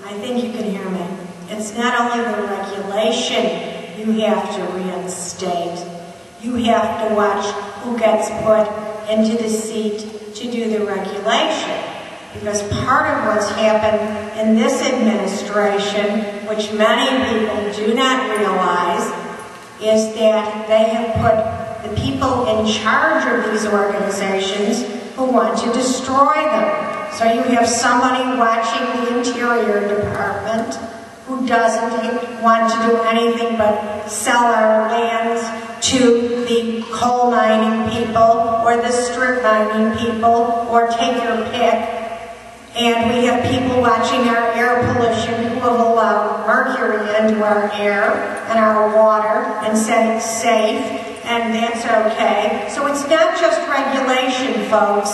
I think you can hear me. It's not only the regulation you have to reinstate, you have to watch who gets put into the seat to do the regulation. Because part of what's happened in this administration, which many people do not realize, is that they have put the people in charge of these organizations who want to destroy them. So you have somebody watching the Interior Department who doesn't want to do anything but sell our lands to the coal mining people or the strip mining people, or take your pick. And we have people watching our air pollution who have allowed mercury into our air and our water and said it's safe, and that's okay. So it's not just regulation, folks.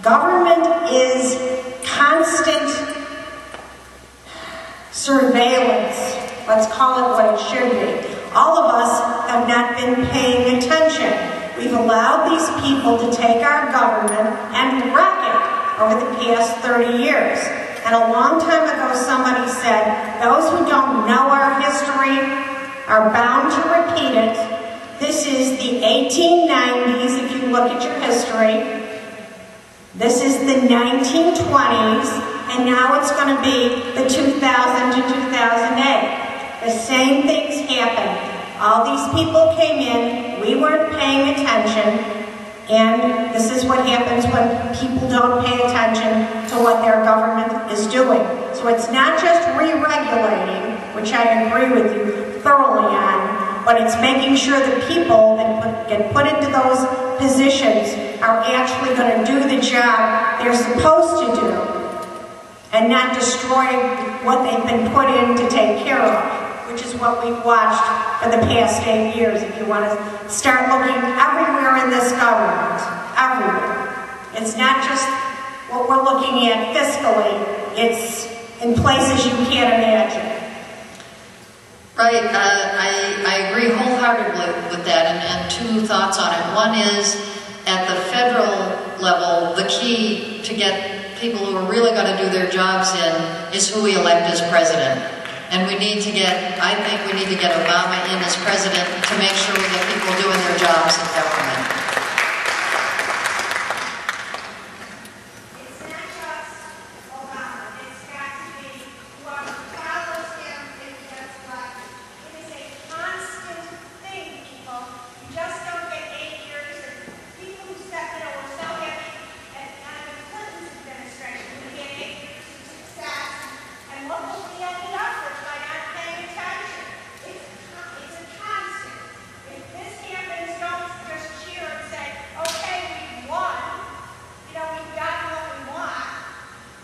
Government is constant surveillance. Let's call it what it should be. All of us have not been paying attention. We've allowed these people to take our government and wreck it over the past 30 years. And a long time ago somebody said, those who don't know our history are bound to repeat it. This is the 1890s, if you look at your history. This is the 1920s, and now it's going to be the 2000 to 2008. The same things happened. All these people came in, we weren't paying attention, and this is what happens when people don't pay attention to what their government is doing. So it's not just re-regulating, which I agree with you thoroughly on, but it's making sure the people that get put into those positions are actually going to do the job they're supposed to do and not destroy what they've been put in to take care of, which is what we've watched for the past 8 years. If you want to start looking everywhere in this government, everywhere. It's not just what we're looking at fiscally, it's in places you can't imagine. Right, I agree wholeheartedly with that, and two thoughts on it. One is, at the federal level, the key to get people who are really going to do their jobs in is who we elect as president. And we need to get, I think we need to get Obama in as president to make sure we get people doing their jobs in government. It's not just Obama. It's got to be whoever follows him if he gets elected. It is a constant thing, people. You just don't get 8 years. And people who said, were so happy at the Clinton's administration. We had 8 years of success. And look what we ended up with by not paying attention. It's a constant. If this happens, don't just cheer and say, okay, we won. We've gotten what we want.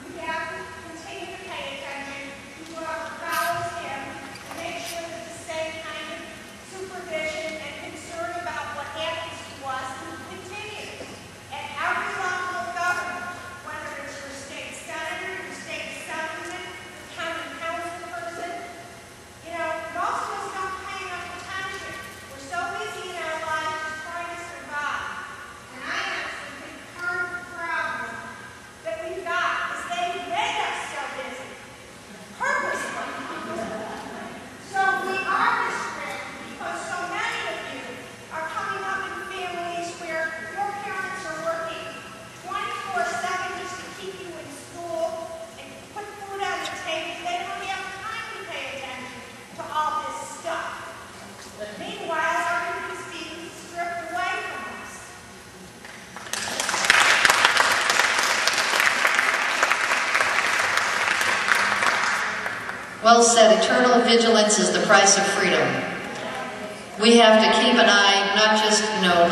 You have to continue to pay attention to whoever follows him to make sure that the same kind of supervision and concern about what happens to us continues. At every level of government, whether it's your state senator, your state assemblyman, your county council person, most of us don't pay enough attention. We're so busy in our lives just trying to survive. And I honestly think part of the problem that we've got is they've made us so busy, purposely. So we are restricted because so many of you are coming up in families where your parents are working 24/7 just to keep you in school and put food on the table. They don't have time to pay attention to all this stuff. Meanwhile, everything's being stripped away from us. Well said, eternal vigilance is the price of freedom. We have to keep an eye, not just,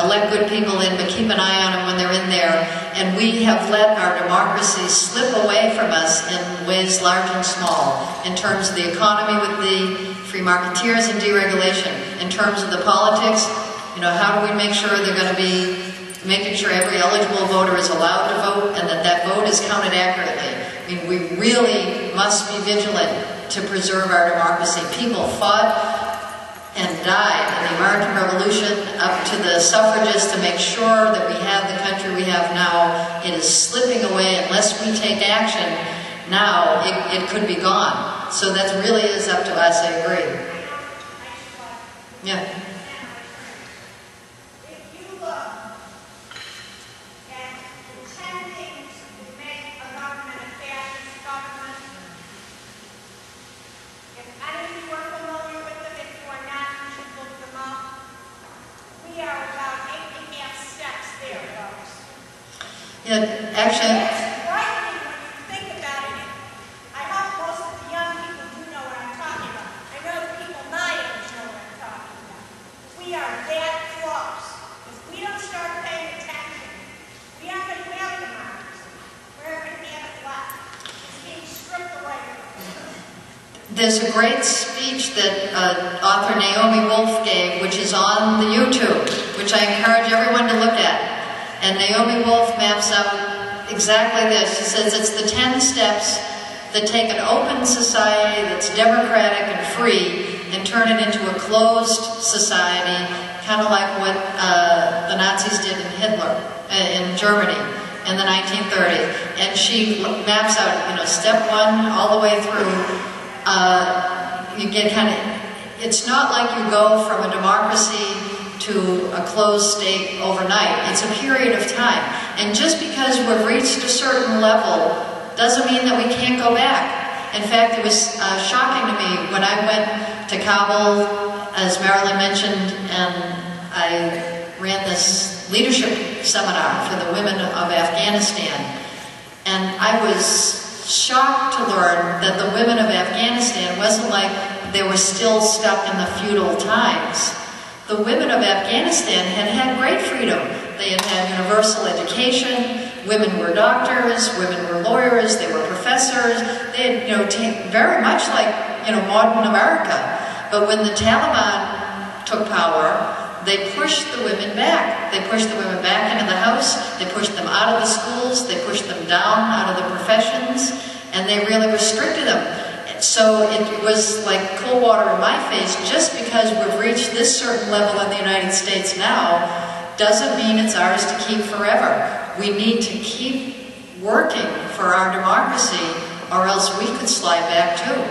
elect good people in, but keep an eye on them when they're in there. And we have let our democracy slip away from us in ways large and small, in terms of the economy with the free marketeers and deregulation, in terms of the politics. How do we make sure they're going to be making sure every eligible voter is allowed to vote and that that vote is counted accurately? We really must be vigilant to preserve our democracy. People fought and died in the American Revolution up to the suffragists to make sure that we have the country we have now. It is slipping away unless we take action. now, it could be gone. So that really is up to us, I agree. Yeah. If you look at the 10 things that make a government a fascist government, if any of you are familiar with them, if you are not, you should look them up. We are about 8.5 steps there, folks. Yeah, actually. It's frightening when you think about it. I hope most of the young people do know what I'm talking about. I know the people my age know what I'm talking about. We are that close. If we don't start paying attention, we aren't going to have democracy. We're going to have it left. It's being stripped away from us. There's a great speech that author Naomi Wolf gave, which is on the YouTube, which I encourage everyone to look at. And Naomi Wolf maps out exactly this. She says it's the 10 steps that take an open society that's democratic and free and turn it into a closed society, kind of like what the Nazis did in Hitler, in Germany in the 1930s. And she maps out, step 1 all the way through. You get it's not like you go from a democracy to a closed state overnight. It's a period of time. And just because we've reached a certain level doesn't mean that we can't go back. In fact, it was shocking to me when I went to Kabul, as Marilyn mentioned, and I ran this leadership seminar for the women of Afghanistan. And I was shocked to learn that the women of Afghanistan wasn't like they were still stuck in the feudal times. The women of Afghanistan had had great freedom. They had had universal education, women were doctors, women were lawyers, they were professors, they had, very much like, modern America. But when the Taliban took power, they pushed the women back. They pushed the women back into the house, they pushed them out of the schools, they pushed them down out of the professions, and they really restricted them. So it was like cold water in my face. Just because we've reached this certain level in the United States now, doesn't mean it's ours to keep forever. We need to keep working for our democracy, or else we could slide back too.